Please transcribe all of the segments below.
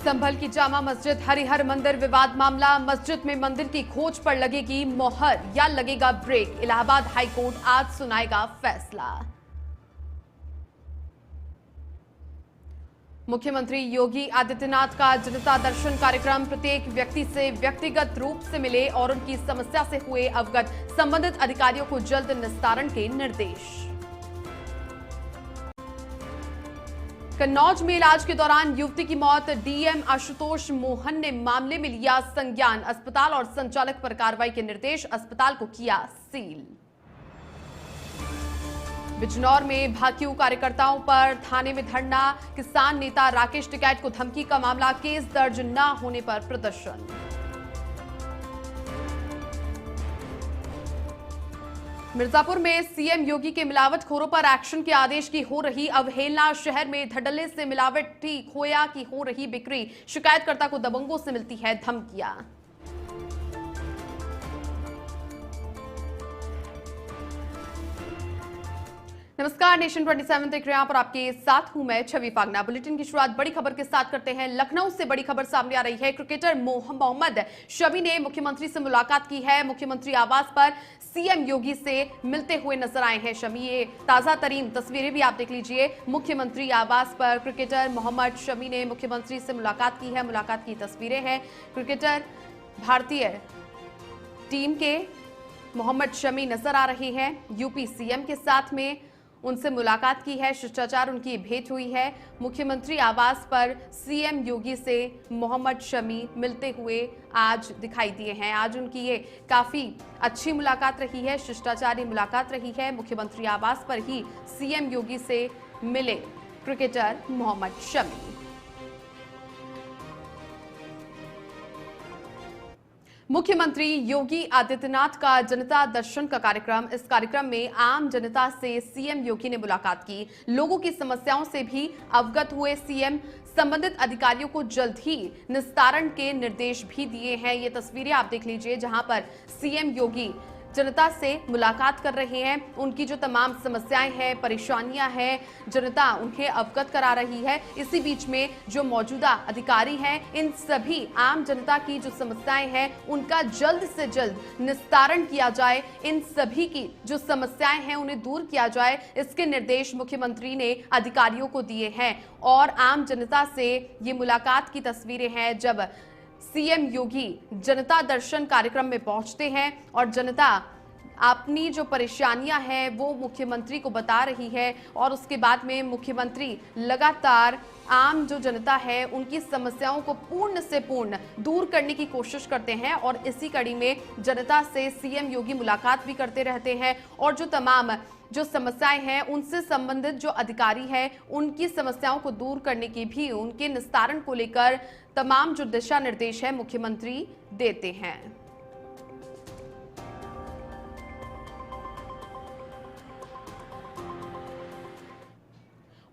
संभल की जामा मस्जिद हरिहर मंदिर विवाद मामला। मस्जिद में मंदिर की खोज पर लगेगी मोहर या लगेगा ब्रेक। इलाहाबाद हाईकोर्ट आज सुनाएगा फैसला। मुख्यमंत्री योगी आदित्यनाथ का जनता दर्शन कार्यक्रम। प्रत्येक व्यक्ति से व्यक्तिगत रूप से मिले और उनकी समस्या से हुए अवगत। संबंधित अधिकारियों को जल्द निस्तारण के निर्देश। कन्नौज में इलाज के दौरान युवती की मौत। डीएम आशुतोष मोहन ने मामले में लिया संज्ञान। अस्पताल और संचालक पर कार्रवाई के निर्देश। अस्पताल को किया सील। बिजनौर में भाकियू कार्यकर्ताओं पर थाने में धरना। किसान नेता राकेश टिकैत को धमकी का मामला। केस दर्ज न होने पर प्रदर्शन। मिर्जापुर में सीएम योगी के मिलावटखोरों पर एक्शन के आदेश की हो रही अवहेलना। शहर में धड़ल्ले से मिलावटी खोया की हो रही बिक्री। शिकायतकर्ता को दबंगों से मिलती है धमकियां। नमस्कार, नेशन 27 देख रहे हैं आप और आपके साथ हूं मैं छवि फागना। बुलेटिन की शुरुआत बड़ी खबर के साथ करते हैं। लखनऊ से बड़ी खबर सामने आ रही है। क्रिकेटर मोहम्मद शमी ने मुख्यमंत्री से मुलाकात की है। मुख्यमंत्री आवास पर सीएम योगी से मिलते हुए नजर आए हैं शमी। ये ताजा तरीन तस्वीरें भी आप देख लीजिए। मुख्यमंत्री आवास पर क्रिकेटर मोहम्मद शमी ने मुख्यमंत्री से मुलाकात की है। मुलाकात की तस्वीरें हैं। क्रिकेटर भारतीय टीम के मोहम्मद शमी नजर आ रहे हैं। यूपी सीएम के साथ में उनसे मुलाकात की है। शिष्टाचार उनकी भेंट हुई है। मुख्यमंत्री आवास पर सीएम योगी से मोहम्मद शमी मिलते हुए आज दिखाई दिए हैं। आज उनकी ये काफी अच्छी मुलाकात रही है, शिष्टाचारी मुलाकात रही है। मुख्यमंत्री आवास पर ही सीएम योगी से मिले क्रिकेटर मोहम्मद शमी। मुख्यमंत्री योगी आदित्यनाथ का जनता दर्शन का कार्यक्रम। इस कार्यक्रम में आम जनता से सीएम योगी ने मुलाकात की। लोगों की समस्याओं से भी अवगत हुए सीएम। संबंधित अधिकारियों को जल्द ही निस्तारण के निर्देश भी दिए हैं। ये तस्वीरें आप देख लीजिए जहां पर सीएम योगी जनता से मुलाकात कर रहे हैं। उनकी जो तमाम समस्याएं हैं, परेशानियां हैं, जनता उन्हें अवगत करा रही है। इसी बीच में जो मौजूदा अधिकारी हैं, इन सभी आम जनता की जो समस्याएं हैं उनका जल्द से जल्द निस्तारण किया जाए। इन सभी की जो समस्याएं हैं उन्हें दूर किया जाए, इसके निर्देश मुख्यमंत्री ने अधिकारियों को दिए हैं। और आम जनता से ये मुलाकात की तस्वीरें हैं जब सीएम योगी जनता दर्शन कार्यक्रम में पहुंचते हैं और जनता अपनी जो परेशानियां हैं वो मुख्यमंत्री को बता रही है। और उसके बाद में मुख्यमंत्री लगातार आम जो जनता है उनकी समस्याओं को पूर्ण से पूर्ण दूर करने की कोशिश करते हैं। और इसी कड़ी में जनता से सीएम योगी मुलाकात भी करते रहते हैं और जो तमाम जो समस्याएं हैं उनसे संबंधित जो अधिकारी हैं उनकी समस्याओं को दूर करने की भी, उनके निस्तारण को लेकर तमाम जो दिशा निर्देश है मुख्यमंत्री देते हैं।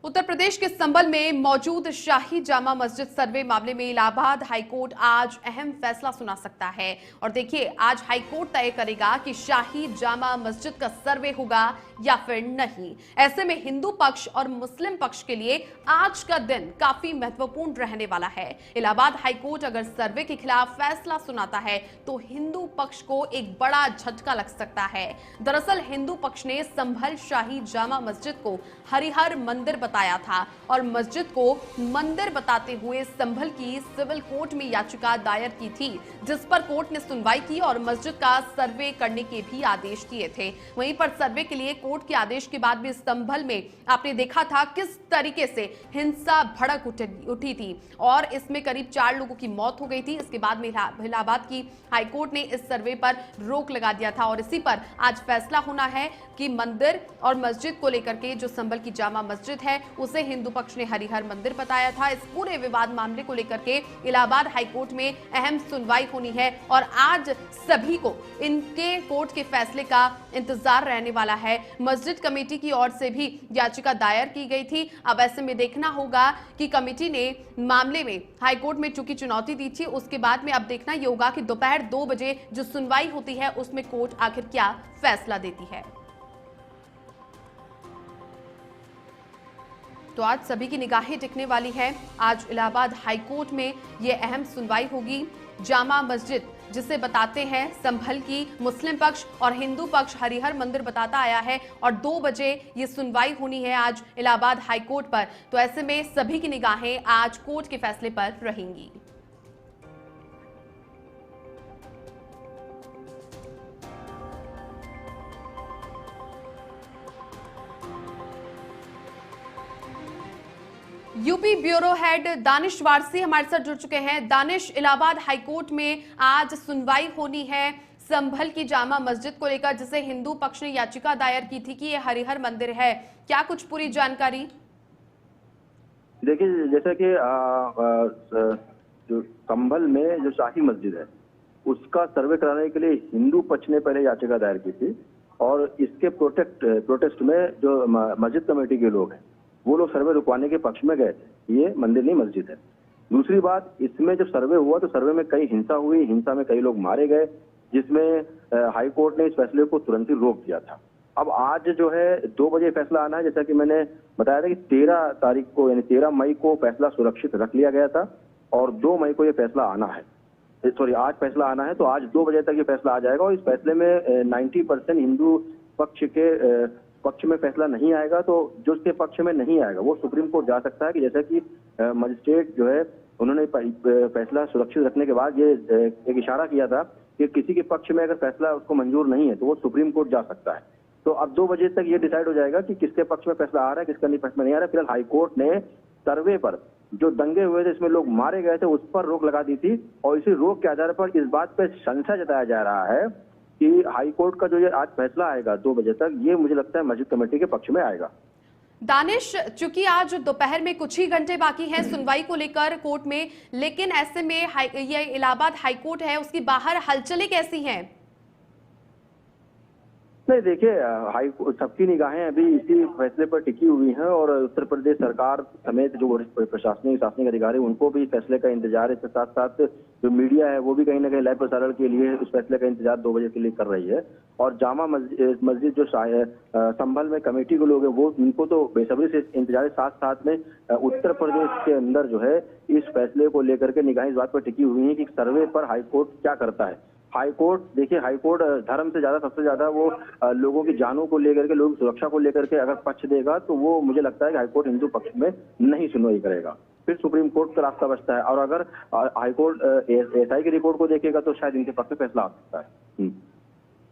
उत्तर प्रदेश के संभल में मौजूद शाही जामा मस्जिद सर्वे मामले में इलाहाबाद हाईकोर्ट आज अहम फैसला सुना सकता है। और देखिए, आज हाईकोर्ट तय करेगा कि शाही जामा मस्जिद का सर्वे होगा या फिर नहीं। ऐसे में हिंदू पक्ष और मुस्लिम पक्ष के लिए आज का दिन काफी महत्वपूर्ण रहने वाला है। इलाहाबाद हाईकोर्ट अगर सर्वे के खिलाफ फैसला सुनाता है तो हिंदू पक्ष को एक बड़ा झटका लग सकता है। दरअसल हिंदू पक्ष ने संभल शाही जामा मस्जिद को हरिहर मंदिर बताया था और मस्जिद को मंदिर बताते हुए संभल की सिविल कोर्ट में याचिका दायर की थी, जिस पर कोर्ट ने सुनवाई की और मस्जिद का सर्वे करने के भी आदेश दिए थे। वहीं पर सर्वे के लिए कोर्ट के आदेश के बाद भी संभल में आपने देखा था किस तरीके से हिंसा भड़क उठी थी और इसमें करीब 4 लोगों की मौत हो गई थी। इसके बाद में इलाहाबाद की हाईकोर्ट ने इस सर्वे पर रोक लगा दिया था और इसी पर आज फैसला होना है कि मंदिर और मस्जिद को लेकर के जो संभल की जामा मस्जिद है उसे हिंदू पक्ष ने हरिहर मंदिर बताया था। इस पूरे विवाद मामले को लेकर के इलाहाबाद हाईकोर्ट में अहम सुनवाई होनी है और आज सभी को इनके कोर्ट के फैसले का इंतजार रहने वाला है। मस्जिद कमेटी की ओर से भी याचिका दायर की गई थी। अब ऐसे में देखना होगा कि कमेटी ने मामले में हाईकोर्ट में चूंकि चुनौती दी थी, उसके बाद में अब देखना यह होगा कि दोपहर 2 बजे जो सुनवाई होती है उसमें कोर्ट आखिर क्या फैसला देती है। तो आज सभी की निगाहें टिकने वाली है। आज इलाहाबाद हाईकोर्ट में ये अहम सुनवाई होगी। जामा मस्जिद जिसे बताते हैं संभल की, मुस्लिम पक्ष और हिंदू पक्ष हरिहर मंदिर बताता आया है और 2 बजे ये सुनवाई होनी है आज इलाहाबाद हाईकोर्ट पर। तो ऐसे में सभी की निगाहें आज कोर्ट के फैसले पर रहेंगी। UP bureau head Danish Warsi हमारे साथ जुड़ चुके हैं। दानिश, इलाहाबाद हाईकोर्ट में आज सुनवाई होनी है संभल की जामा मस्जिद को लेकर, जिसे हिंदू पक्ष ने याचिका दायर की थी कि ये हरिहर मंदिर है। क्या कुछ पूरी जानकारी? देखिए, जैसा कि जो संभल में जो शाही मस्जिद है उसका सर्वे कराने के लिए हिंदू पक्ष ने पहले याचिका दायर की थी और इसके प्रोटेस्ट में जो मस्जिद कमेटी के लोग हैं वो लोग सर्वे रुकवाने के पक्ष में गए थे। ये मंदिर नहीं मस्जिद है। दूसरी बात, इसमें जब सर्वे हुआ तो सर्वे में कई हिंसा हुई, हिंसा में कई लोग मारे गए, जिसमें हाई कोर्ट ने इस फैसले को तुरंत ही रोक दिया था। अब आज जो है 2 बजे फैसला आना है। जैसा कि मैंने बताया था कि 13 तारीख को यानी 13 मई को फैसला सुरक्षित रख लिया गया था और 2 मई को ये फैसला आना है। सॉरी, आज फैसला आना है, तो आज 2 बजे तक ये फैसला आ जाएगा और इस फैसले में 90% हिंदू पक्ष में फैसला नहीं आएगा। तो जो उसके पक्ष में नहीं आएगा वो सुप्रीम कोर्ट जा सकता है कि जैसा कि मजिस्ट्रेट जो है उन्होंने फैसला सुरक्षित रखने के बाद ये एक इशारा किया था कि किसी के पक्ष में अगर फैसला उसको मंजूर नहीं है तो वो सुप्रीम कोर्ट जा सकता है। तो अब 2 बजे तक ये डिसाइड हो जाएगा कि किसके पक्ष में फैसला आ रहा है, किसका नहीं पक्ष में नहीं आ रहा है। फिलहाल हाईकोर्ट ने सर्वे पर जो दंगे हुए थे, इसमें लोग मारे गए थे, उस पर रोक लगा दी थी और इसी रोक के आधार पर इस बात पर संशय जताया जा रहा है कि हाईकोर्ट का जो ये आज फैसला आएगा 2 बजे तक, ये मुझे लगता है मस्जिद कमेटी के पक्ष में आएगा। दानिश, चूंकि आज दोपहर में कुछ ही घंटे बाकी हैं सुनवाई को लेकर कोर्ट में, लेकिन ऐसे में ये इलाहाबाद हाईकोर्ट है, उसकी बाहर हलचलें कैसी हैं? नहीं, देखिए, सबकी निगाहें अभी इसी फैसले पर टिकी हुई हैं और उत्तर प्रदेश सरकार समेत जो प्रशासनिक शासनिक अधिकारी उनको भी फैसले का इंतजार है। इसके साथ साथ जो मीडिया है वो भी कहीं ना कहीं लाइव प्रसारण के लिए उस फैसले का इंतजार 2 बजे के लिए कर रही है। और जामा मस्जिद जो संभल में कमेटी के लोग हैं वो उनको तो बेसब्री से इंतजार है। साथ साथ में उत्तर प्रदेश के अंदर जो है इस फैसले को लेकर के निगाहें इस बात पर टिकी हुई है कि सर्वे पर हाईकोर्ट क्या करता है। हाईकोर्ट, देखिए, हाईकोर्ट धर्म से ज्यादा, सबसे ज्यादा वो लोगों की जानों को लेकर के, लोगों की सुरक्षा को लेकर के अगर पक्ष देगा तो वो मुझे लगता है कि हाईकोर्ट हिंदू पक्ष में नहीं सुनवाई करेगा, फिर सुप्रीम कोर्ट का रास्ता बचता है। और अगर हाईकोर्ट एसआई की रिपोर्ट को देखेगा तो शायद इनके पक्ष में फैसला आ सकता है।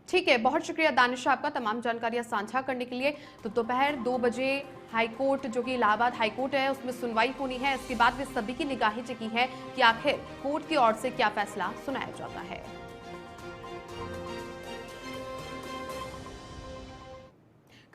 ठीक है, बहुत शुक्रिया दानिश आपका तमाम जानकारियां साझा करने के लिए। तो दोपहर 2 बजे हाईकोर्ट, जो कि इलाहाबाद हाईकोर्ट है, उसमें सुनवाई होनी है। इसके बाद में सभी की निगाहें टिकी है कि आखिर कोर्ट की ओर से क्या फैसला सुनाया जाता है।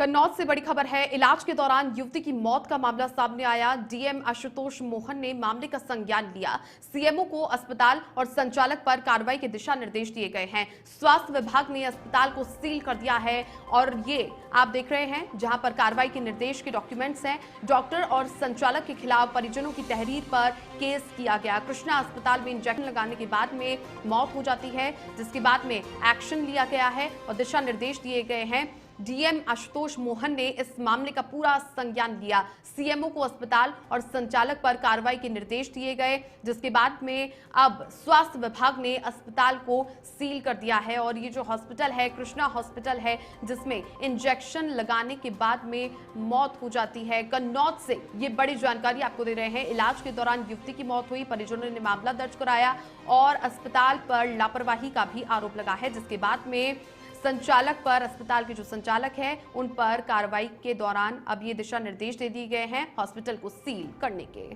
कन्नौज से बड़ी खबर है। इलाज के दौरान युवती की मौत का मामला सामने आया। डीएम आशुतोष मोहन ने मामले का संज्ञान लिया। सीएमओ को अस्पताल और संचालक पर कार्रवाई के दिशा निर्देश दिए गए हैं। स्वास्थ्य विभाग ने अस्पताल को सील कर दिया है और ये आप देख रहे हैं जहां पर कार्रवाई के निर्देश के डॉक्यूमेंट्स हैं। डॉक्टर और संचालक के खिलाफ परिजनों की तहरीर पर केस किया गया। कृष्णा अस्पताल में इंजेक्शन लगाने के बाद में मौत हो जाती है, जिसके बाद में एक्शन लिया गया है और दिशा निर्देश दिए गए हैं। डीएम आशुतोष मोहन ने इस मामले का पूरा संज्ञान लिया। सीएमओ को अस्पताल और संचालक पर कार्रवाई के निर्देश दिए गए, जिसके बाद में अब स्वास्थ्य विभाग ने अस्पताल को सील कर दिया है। और ये जो हॉस्पिटल है, कृष्णा हॉस्पिटल है, जिसमें इंजेक्शन लगाने के बाद में मौत हो जाती है। कन्नौज से ये बड़ी जानकारी आपको दे रहे हैं। इलाज के दौरान युवती की मौत हुई, परिजनों ने मामला दर्ज कराया और अस्पताल पर लापरवाही का भी आरोप लगा है, जिसके बाद में संचालक पर, अस्पताल के जो संचालक हैं उन पर कार्रवाई के दौरान अब ये दिशा निर्देश दे दिए गए हैं हॉस्पिटल को सील करने के।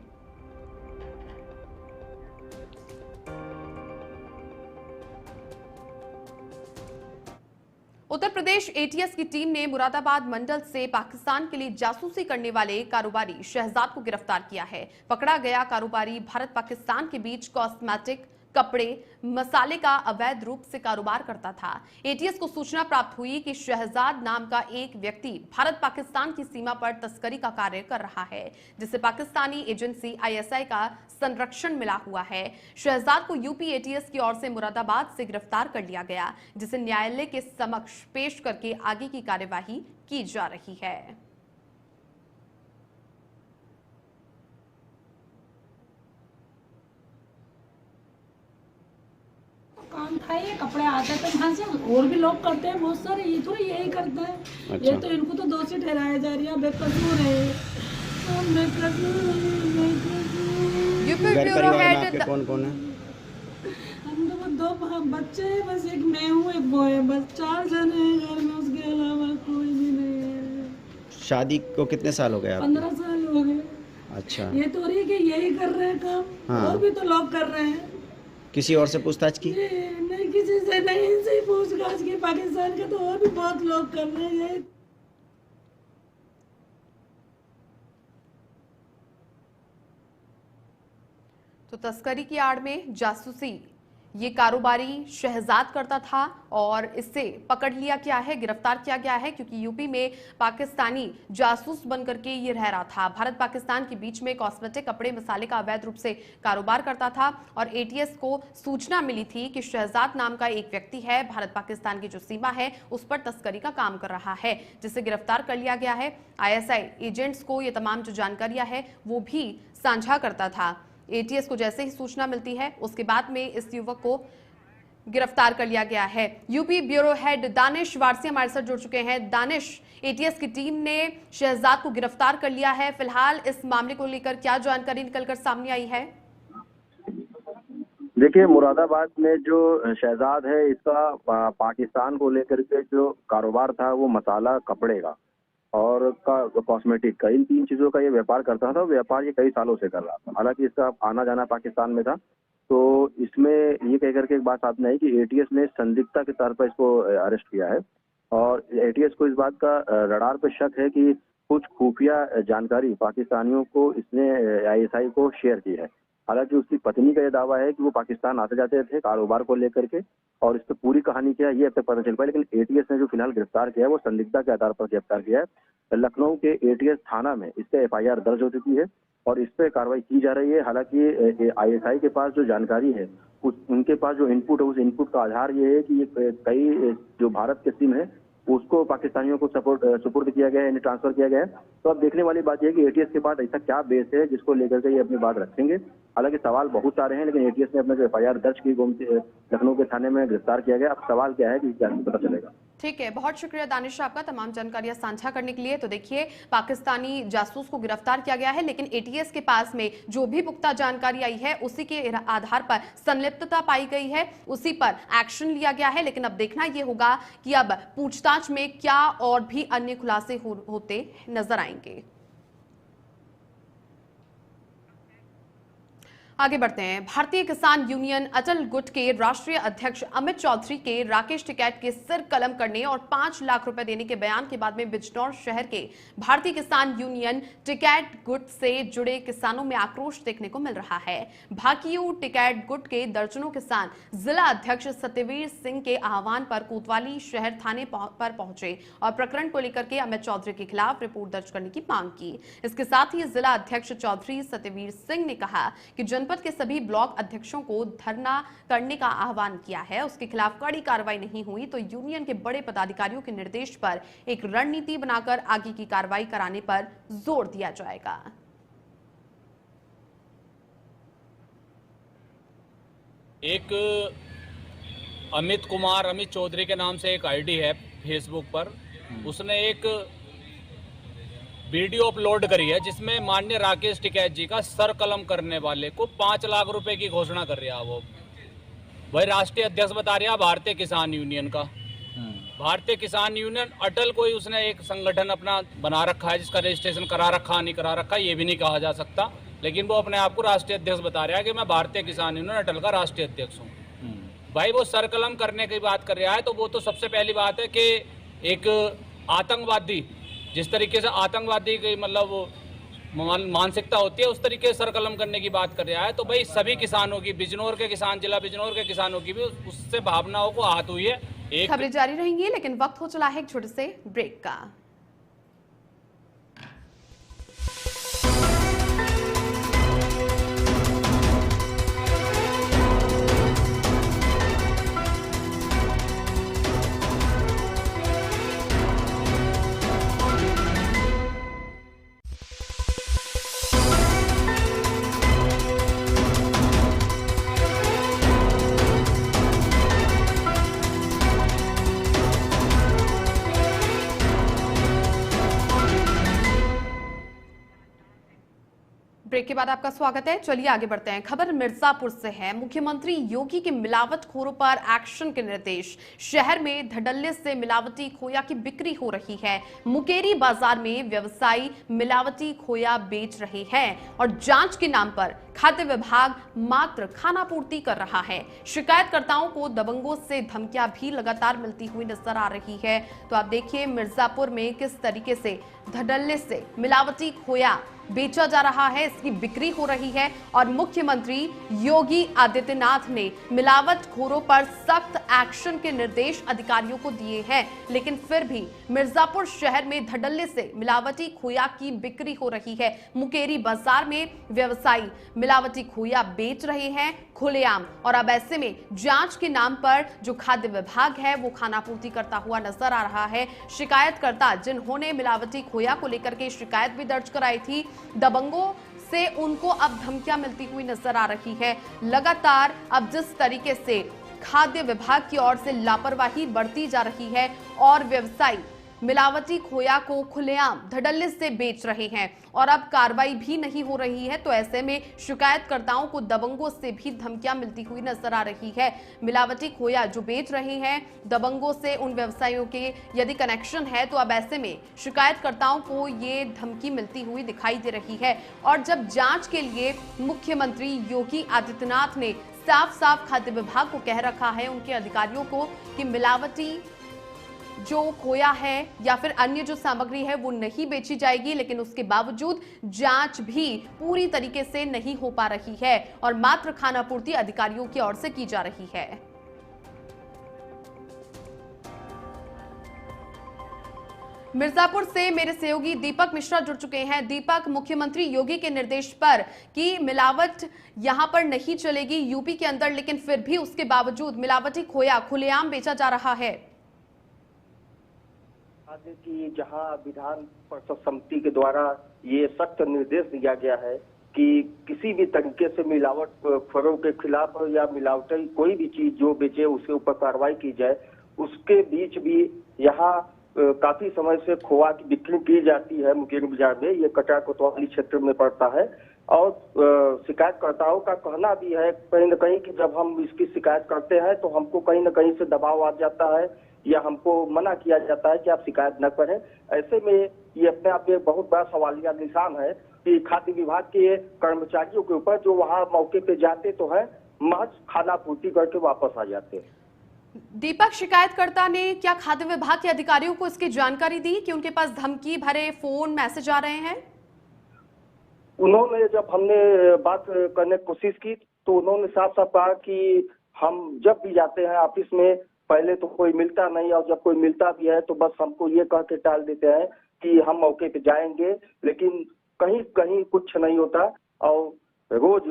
उत्तर प्रदेश एटीएस की टीम ने मुरादाबाद मंडल से पाकिस्तान के लिए जासूसी करने वाले कारोबारी शहजाद को गिरफ्तार किया है। पकड़ा गया कारोबारी भारत पाकिस्तान के बीच कॉस्मेटिक, कपड़े, मसाले का अवैध रूप से कारोबार करता था। एटीएस को सूचना प्राप्त हुई कि शहजाद नाम का एक व्यक्ति भारत पाकिस्तान की सीमा पर तस्करी का कार्य कर रहा है, जिसे पाकिस्तानी एजेंसी आईएसआई का संरक्षण मिला हुआ है। शहजाद को यूपी एटीएस की ओर से मुरादाबाद से गिरफ्तार कर लिया गया, जिसे न्यायालय के समक्ष पेश करके आगे की कार्यवाही की जा रही है। काम था, ये कपड़े आते तो वहाँ से और भी लोग करते हैं बहुत सारे, ये थोड़ी यही करता है। अच्छा। ये तो इनको तो दोषी ठहराया जा रही है, बेकसूर है, यूपी घर ब्यूरो परिवार में हेड आपके कौन कौन है? हम तो दो बच्चे हैं, बस एक मैं हूँ, एक वो है, बस 4 जन हैं घर में, उसके अलावा कोई भी नहीं है। शादी को कितने साल हो गए आपके? 15 साल हो गए। अच्छा, ये तो रही कि यही कर रहे हैं काम, हाँ। और भी तो लोग कर रहे हैं। किसी और से पूछताछ की? ये नहीं, किसी से नहीं, इनसे ही पूछताछ की। पाकिस्तान के तो और भी बहुत लोग कर रहे हैं। तो तस्करी की आड़ में जासूसी ये कारोबारी शहजाद करता था और इससे पकड़ लिया गया है, गिरफ्तार किया गया है, क्योंकि यूपी में पाकिस्तानी जासूस बनकर के ये रह रहा था। भारत पाकिस्तान के बीच में कॉस्मेटिक, कपड़े, मसाले का अवैध रूप से कारोबार करता था और एटीएस को सूचना मिली थी कि शहजाद नाम का एक व्यक्ति है, भारत पाकिस्तान की जो सीमा है उस पर तस्करी का काम कर रहा है, जिसे गिरफ्तार कर लिया गया है। आईएसआई एजेंट्स को ये तमाम जो जानकारियां है वो भी साझा करता था। एटीएस को जैसे ही सूचना मिलती है उसके बाद में इस युवक को गिरफ्तार कर लिया गया है। UP bureau head Danish Warsi हमारे साथ जुड़ चुके हैं। दानिश, एटीएस की टीम ने शहजाद को गिरफ्तार कर लिया है। फिलहाल इस मामले को लेकर क्या जानकारी निकलकर सामने आई है? देखिए, मुरादाबाद में जो शहजाद है, इसका पाकिस्तान को लेकर के जो कारोबार था वो मसाला, कपड़े का और कॉस्मेटिक का, इन 3 चीजों का ये व्यापार करता था। व्यापार ये कई सालों से कर रहा था। हालांकि इसका आना जाना पाकिस्तान में था, तो इसमें ये कह करके एक बात सामने आई कि एटीएस ने संदिग्धता के तौर पर इसको अरेस्ट किया है और एटीएस को इस बात का रडार पे शक है कि कुछ खुफिया जानकारी पाकिस्तानियों को इसने आईएसआई को शेयर की है। हालांकि उसकी पत्नी का यह दावा है कि वो पाकिस्तान आते जाते थे कारोबार को लेकर के, और इस पर पूरी कहानी क्या है ये अब तक पता चल पाया। लेकिन एटीएस ने जो फिलहाल गिरफ्तार किया है वो संदिग्धता के आधार पर गिरफ्तार किया है। लखनऊ के एटीएस थाना में इस पे एफआईआर दर्ज हो चुकी है और इस पे कार्रवाई की जा रही है। हालांकि आईएसआई के पास जो जानकारी है, उनके पास जो इनपुट है, उस इनपुट का आधार ये है कि ये कई जो भारत के सिम है उसको पाकिस्तानियों को सुपुर्द किया गया है, ट्रांसफर किया गया है। तो अब देखने वाली बात यह है कि एटीएस के पास ऐसा क्या बेस है जिसको लेकर के ये अपनी बात रखेंगे। हालांकि सवाल बहुत सारे हैं, लेकिन एटीएस ने अपना जो एफआईआर दर्ज की लखनऊ के थाने में गिरफ्तार किया गया। अब सवाल क्या है कि क्या पता चलेगा। ठीक है, बहुत शुक्रिया दानिश आपका तमाम जानकारियां साझा करने के लिए। तो देखिए, पाकिस्तानी जासूस को गिरफ्तार किया गया है, लेकिन एटीएस के पास में जो भी पुख्ता जानकारी आई है उसी के आधार पर संलिप्तता पाई गई है, उसी पर एक्शन लिया गया है। लेकिन अब देखना यह होगा कि अब पूछताछ में क्या और भी अन्य खुलासे होते नजर आएंगे। आगे बढ़ते हैं। भारतीय किसान यूनियन अटल गुट के राष्ट्रीय अध्यक्ष अमित चौधरी के राकेश टिकैत के सिर कलम करने और 5 लाख रुपए देने के बयान के बाद में बिजनौर शहर के भारतीय किसान यूनियन टिकैत गुट से जुड़े किसानों में आक्रोश देखने को मिल रहा है। भाकियू टिकैत गुट के दर्जनों किसान जिला अध्यक्ष सत्यवीर सिंह के आह्वान पर कोतवाली शहर थाने पर पहुंचे और प्रकरण को लेकर के अमित चौधरी के खिलाफ रिपोर्ट दर्ज करने की मांग की। इसके साथ ही जिला अध्यक्ष चौधरी सत्यवीर सिंह ने कहा कि जनपद के सभी ब्लॉक अध्यक्षों को धरना करने का आह्वान किया है। उसके खिलाफ कड़ी कार्रवाई नहीं हुई तो यूनियन के बड़े पदाधिकारियों के निर्देश पर एक रणनीति बनाकर आगे की कार्रवाई कराने पर जोर दिया जाएगा। एक अमित चौधरी के नाम से एक आईडी है फेसबुक पर, उसने एक वीडियो अपलोड करी है जिसमें माननीय राकेश टिकैत जी का सर कलम करने वाले को 5 लाख रुपए की घोषणा कर रहा है। वो वही राष्ट्रीय अध्यक्ष बता रहा भारतीय किसान यूनियन का। भारतीय किसान यूनियन अटल कोई उसने एक संगठन अपना बना रखा है जिसका रजिस्ट्रेशन करा रखा नहीं करा रखा ये भी नहीं कहा जा सकता, लेकिन वो अपने आप को राष्ट्रीय अध्यक्ष बता रहा है कि मैं भारतीय किसान यूनियन अटल का राष्ट्रीय अध्यक्ष हूँ। भाई वो सर कलम करने की बात कर रहा है तो वो तो सबसे पहली बात है कि एक आतंकवादी, जिस तरीके से आतंकवादी की मतलब मानसिकता होती है उस तरीके से सरकलम करने की बात कर रहा है। तो भाई सभी किसानों की, बिजनौर के किसान, जिला बिजनौर के किसानों की भी उससे भावनाओं को आहत हुई है। खबरें जारी रहेंगी, लेकिन वक्त हो चला है एक छोटे से ब्रेक का। ब्रेक के बाद आपका स्वागत है। चलिए आगे बढ़ते हैं। खबर मिर्जापुर से है। मुख्यमंत्री योगी के मिलावटखोरों पर एक्शन के निर्देश। शहर में धड़ल्ले से मिलावटी खोया की बिक्री हो रही है। मुकेरी बाजार में व्यवसायी मिलावटी खोया बेच रहे हैं और जांच के नाम पर खाद्य विभाग मात्र खानापूर्ति कर रहा है। शिकायतकर्ताओं को दबंगों से धमकियां भी लगातार मिलती हुई नजर आ रही है। तो आप देखिए मिर्जापुर में किस तरीके से धड़ल्ले से मिलावटी खोया बेचा जा रहा है, इसकी बिक्री हो रही है और मुख्यमंत्री योगी आदित्यनाथ ने मिलावटखोरों पर सख्त एक्शन के निर्देश अधिकारियों को दिए हैं। लेकिन फिर भी मिर्जापुर शहर में धड़ल्ले से मिलावटी खोया की बिक्री हो रही है। मुकेरी बाजार में व्यवसायी मिलावटी खोया बेच रहे हैं खुलेआम और अब ऐसे में जांच के नाम पर जो खाद्य विभाग है वो खानापूर्ति करता हुआ नजर आ रहा है। शिकायतकर्ता जिन्होंने मिलावटी खोया को लेकर के शिकायत भी दर्ज कराई थी, दबंगों से उनको अब धमकियां मिलती हुई नजर आ रही है। लगातार अब जिस तरीके से खाद्य विभाग की ओर से लापरवाही बढ़ती जा रही है और व्यवसायी मिलावटी खोया को खुलेआम धड़ल्ले से बेच रहे हैं और अब कार्रवाई भी नहीं हो रही है, तो ऐसे में शिकायतकर्ताओं को दबंगों से भी धमकियां मिलती हुई नजर आ रही है। मिलावटी खोया जो बेच रहे हैं दबंगों से, उन व्यवसायियों के यदि कनेक्शन है तो अब ऐसे में शिकायतकर्ताओं को ये धमकी मिलती हुई दिखाई दे रही है। और जब जांच के लिए मुख्यमंत्री योगी आदित्यनाथ ने साफ साफ खाद्य विभाग को कह रखा है, उनके अधिकारियों को, कि मिलावटी जो खोया है या फिर अन्य जो सामग्री है वो नहीं बेची जाएगी, लेकिन उसके बावजूद जांच भी पूरी तरीके से नहीं हो पा रही है और मात्र खानापूर्ति अधिकारियों की ओर से की जा रही है। मिर्जापुर से मेरे सहयोगी दीपक मिश्रा जुड़ चुके हैं। दीपक, मुख्यमंत्री योगी के निर्देश पर कि मिलावट यहां पर नहीं चलेगी यूपी के अंदर, लेकिन फिर भी उसके बावजूद मिलावटी खोया खुलेआम बेचा जा रहा है। कि जहां विधान परिषद समिति के द्वारा ये सख्त निर्देश दिया गया है कि किसी भी तरीके से मिलावटखोरों के खिलाफ या मिलावटी कोई भी चीज जो बेचे उसके ऊपर कार्रवाई की जाए, उसके बीच भी यहाँ काफी समय से खोआ की बिक्री की जाती है मुकेरी बाजार में। ये कटरा कोतवाली क्षेत्र में पड़ता है और शिकायतकर्ताओं का कहना भी है कहीं न कहीं कि जब हम इसकी शिकायत करते हैं तो हमको कहीं न कहीं से दबाव आ जाता है या हमको मना किया जाता है कि आप शिकायत न करें। ऐसे में ये अपने आप में बहुत बड़ा सवालिया निशान है कि खाद्य विभाग के कर्मचारियों के ऊपर जो वहाँ मौके पे जाते तो है, महज खाना पूर्ति करके वापस आ जाते हैं। दीपक, शिकायतकर्ता ने क्या खाद्य विभाग के अधिकारियों को इसकी जानकारी दी कि उनके पास धमकी भरे फोन मैसेज आ रहे हैं? उन्होंने जब हमने बात करने की कोशिश की तो उन्होंने साफ साफ कहा कि हम जब भी जाते हैं ऑफिस में पहले तो कोई मिलता नहीं और जब कोई मिलता भी है तो बस हमको ये कह के टाल देते हैं कि हम मौके पे जाएंगे, लेकिन कहीं कहीं कुछ नहीं होता और रोज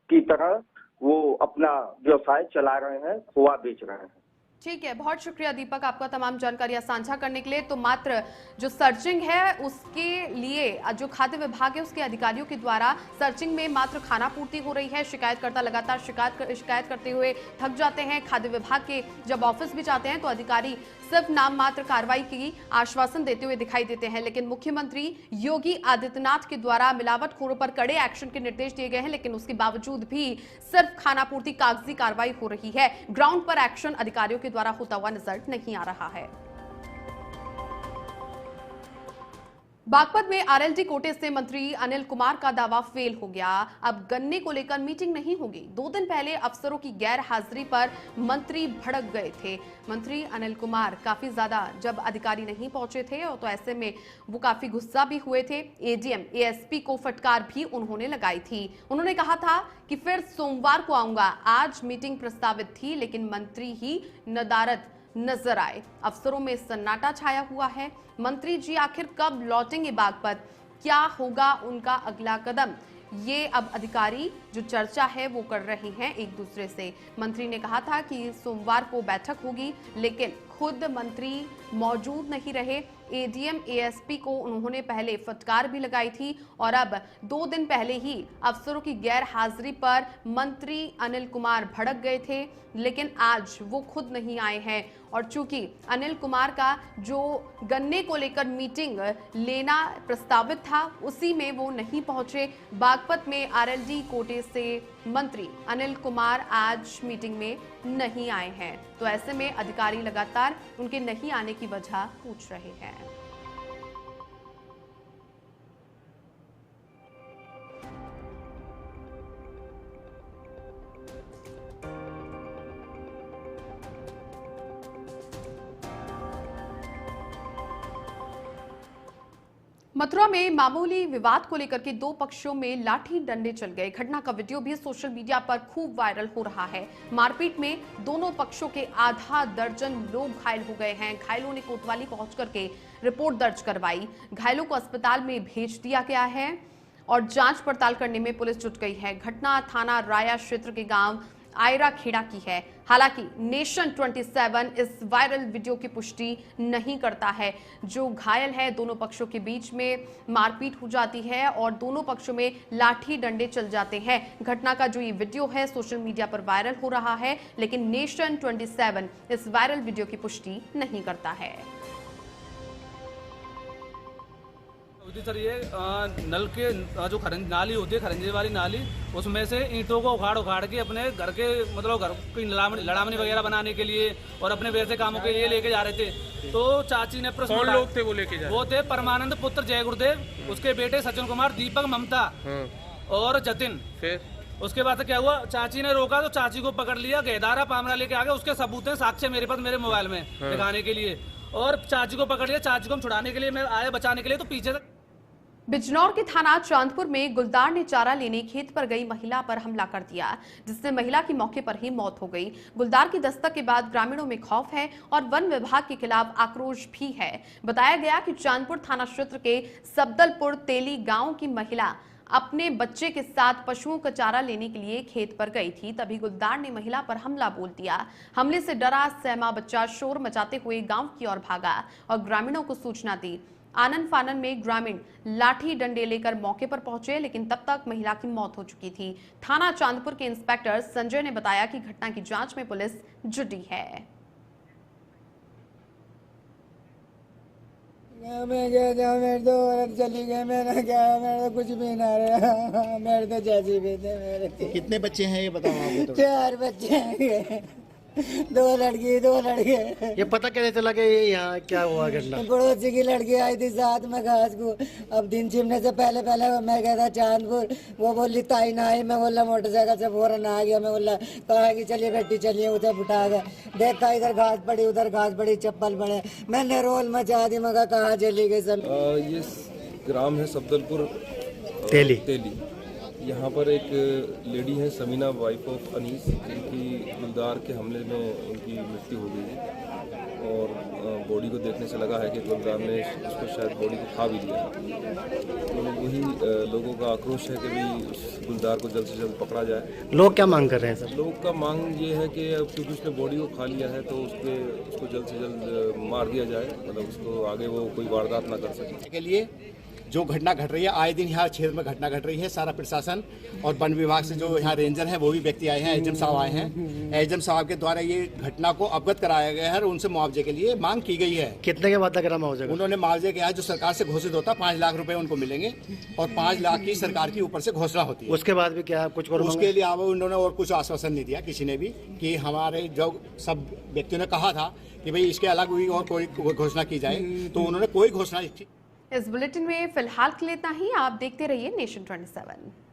की तरह वो अपना व्यवसाय चला रहे हैं, खोआ बेच रहे हैं। ठीक है, बहुत शुक्रिया दीपक आपका तमाम जानकारियां साझा करने के लिए। तो मात्र जो सर्चिंग है उसके लिए जो खाद्य विभाग है उसके अधिकारियों के द्वारा सर्चिंग में मात्र खानापूर्ति हो रही है। शिकायतकर्ता लगातार शिकायत करते हुए थक जाते हैं। खाद्य विभाग के जब ऑफिस भी जाते हैं तो अधिकारी सिर्फ नाम मात्र कार्रवाई की आश्वासन देते हुए दिखाई देते हैं, लेकिन मुख्यमंत्री योगी आदित्यनाथ के द्वारा मिलावटखोरों पर कड़े एक्शन के निर्देश दिए गए हैं, लेकिन उसके बावजूद भी सिर्फ खानापूर्ति कागजी कार्रवाई हो रही है। ग्राउंड पर एक्शन अधिकारियों के द्वारा होता हुआ नजर नहीं आ रहा है। बागपत में आरएलडी कोटे से मंत्री अनिल कुमार का दावा फेल हो गया। अब गन्ने को लेकर मीटिंग नहीं होगी। 2 दिन पहले अफसरों की गैर हाजिरी पर मंत्री भड़क गए थे। मंत्री अनिल कुमार काफी ज्यादा जब अधिकारी नहीं पहुंचे थे और तो ऐसे में वो काफी गुस्सा भी हुए थे। एडीएम एएसपी को फटकार भी उन्होंने लगाई थी। उन्होंने कहा था कि फिर सोमवार को आऊंगा। आज मीटिंग प्रस्तावित थी लेकिन मंत्री ही नदारद नजर आए। अफसरों में सन्नाटा छाया हुआ है। मंत्री जी आखिर कब लौटेंगे बागपत? क्या होगा उनका अगला कदम? ये अब अधिकारी जो चर्चा है वो कर रहे हैं एक दूसरे से। मंत्री ने कहा था कि सोमवार को बैठक होगी, लेकिन खुद मंत्री मौजूद नहीं रहे एडीएम एएसपी को उन्होंने पहले फटकार भी लगाई थी और अब 2 दिन पहले ही अफसरों की गैर हाजिरी पर मंत्री अनिल कुमार भड़क गए थे, लेकिन आज वो खुद नहीं आए हैं। और चूंकि अनिल कुमार का जो गन्ने को लेकर मीटिंग लेना प्रस्तावित था उसी में वो नहीं पहुंचे, बागपत में आरएलडी कोटे से मंत्री अनिल कुमार आज मीटिंग में नहीं आए हैं। तो ऐसे में अधिकारी लगातार उनके नहीं आने की वजह पूछ रहे हैं। मथुरा में मामूली विवाद को लेकर के 2 पक्षों में लाठी डंडे चल गए। घटना का वीडियो भी सोशल मीडिया पर खूब वायरल हो रहा है। मारपीट में दोनों पक्षों के आधा दर्जन लोग घायल हो गए हैं। घायलों ने कोतवाली पहुंच करके रिपोर्ट दर्ज करवाई। घायलों को अस्पताल में भेज दिया गया है और जांच पड़ताल करने में पुलिस जुट गई है। घटना थाना राया क्षेत्र के गांव आयरा खेड़ा की है। हालांकि नेशन 27 इस वायरल वीडियो की पुष्टि नहीं करता है। जो घायल है, दोनों पक्षों के बीच में मारपीट हो जाती है और दोनों पक्षों में लाठी डंडे चल जाते हैं। घटना का जो ये वीडियो है सोशल मीडिया पर वायरल हो रहा है, लेकिन नेशन 27 इस वायरल वीडियो की पुष्टि नहीं करता है। सर ये नल के जो नाली होती है, खरंजे वाली नाली, उसमें से ईंटों को उखाड़ के अपने घर के मतलब घर की लड़ामनी वगैरह बनाने के लिए और अपने वैसे कामों के लिए लेके जा रहे थे। तो चाची ने प्रश्न, कौन लोग थे वो लेके जा रहे? वो थे परमानंद पुत्र जय गुरुदेव, उसके बेटे सचिन कुमार, दीपक, ममता और जतिन। फिर उसके बाद क्या हुआ, चाची ने रोका तो चाची को पकड़ लिया, गेदारा पामरा लेके आ गए। उसके सबूत हैं, साक्ष्य मेरे पास मेरे मोबाइल में दिखाने के लिए। और चाची को पकड़ लिया, चाची को हम छुड़ाने के लिए मैं आया, बचाने के लिए, तो पीछे से बिजनौर के थाना चांदपुर में गुलदार ने चारा लेने खेत पर गई महिला पर हमला कर दिया, जिससे महिला की मौके पर ही मौत हो गई। गुलदार की दस्तक के बाद ग्रामीणों में खौफ है और वन विभाग के खिलाफ आक्रोश भी है। बताया गया कि चांदपुर थाना क्षेत्र के सबदलपुर तेली गांव की महिला अपने बच्चे के साथ पशुओं का चारा लेने के लिए खेत पर गई थी, तभी गुलदार ने महिला पर हमला बोल दिया। हमले से डरा सहमा बच्चा शोर मचाते हुए गांव की ओर भागा और ग्रामीणों को सूचना दी। आनन फानन में ग्रामीण लाठी डंडे लेकर मौके पर पहुंचे, लेकिन तब तक महिला की मौत हो चुकी थी। थाना चांदपुर के इंस्पेक्टर संजय ने बताया कि घटना की जांच में पुलिस जुटी है। मैं गया था, मेरे तो औरत चली गई, मैंने क्या, मेरे तो कुछ भी ना रहा, मेरे तो चाची भी थे मेरे। कितने बच्चे हैं ये बताओ आपको? तो 4 बच्चे हैं, 2 लड़की 2 लड़के। ये पता कैसे चला कि यहाँ क्या हुआ घटना? पड़ोसी की लड़की आई थी साथ में घास को। अब दिन छिपने से पहले मैं गया था चांदपुर, वो बोली ताई ना आई, मैं बोला मोटरसाइकिल से फौरन आ गया। मैं बोला कहा कि चलिए बेटी चलिए, उधर उठा गए, देखा इधर घास पड़ी उधर घास पड़ी, चप्पल पड़े, मैंने रोल मचा दी, मगर कहाँ चली गई सब। ये ग्राम है सबदलपुर तेली। यहाँ पर एक लेडी है समीना, वाइफ ऑफ अनीस, जिनकी गुलदार के हमले में उनकी मृत्यु हो गई है और बॉडी को देखने से लगा है कि गुलदार ने उसको शायद बॉडी को खा भी लिया। तो वही लोगों का आक्रोश है कि भाई उस गुलदार को जल्द से जल्द पकड़ा जाए। लोग क्या मांग कर रहे हैं सर? लोग का मांग ये है कि अब क्योंकि उसने बॉडी को खा लिया है तो उसको जल्द से जल्द मार दिया जाए, मतलब उसको आगे वो कोई वारदात ना कर सके। के लिए जो घटना घट रही है, आए दिन यहाँ क्षेत्र में घटना घट रही है, सारा प्रशासन और वन विभाग से जो यहाँ रेंजर हैं वो भी व्यक्ति आए हैं, एजम साहब आए हैं। एजम साहब के द्वारा ये घटना को अवगत कराया गया है और उनसे मुआवजे के लिए मांग की गई है। कितने के वादा करा मुआवजे? उन्होंने मुआवजे किया जो सरकार से घोषित होता 5 लाख रुपए उनको मिलेंगे और 5 लाख की सरकार की ऊपर से घोषणा होती है। उसके बाद भी क्या कुछ करो? उसके लिए अब उन्होंने और कुछ आश्वासन नहीं दिया किसी ने भी, कि हमारे जो सब व्यक्तियों ने कहा था कि भाई इसके अलग हुई और कोई घोषणा की जाए, तो उन्होंने कोई घोषणा। इस बुलेटिन में फिलहाल के लिए इतना ही। आप देखते रहिए नेशन 27।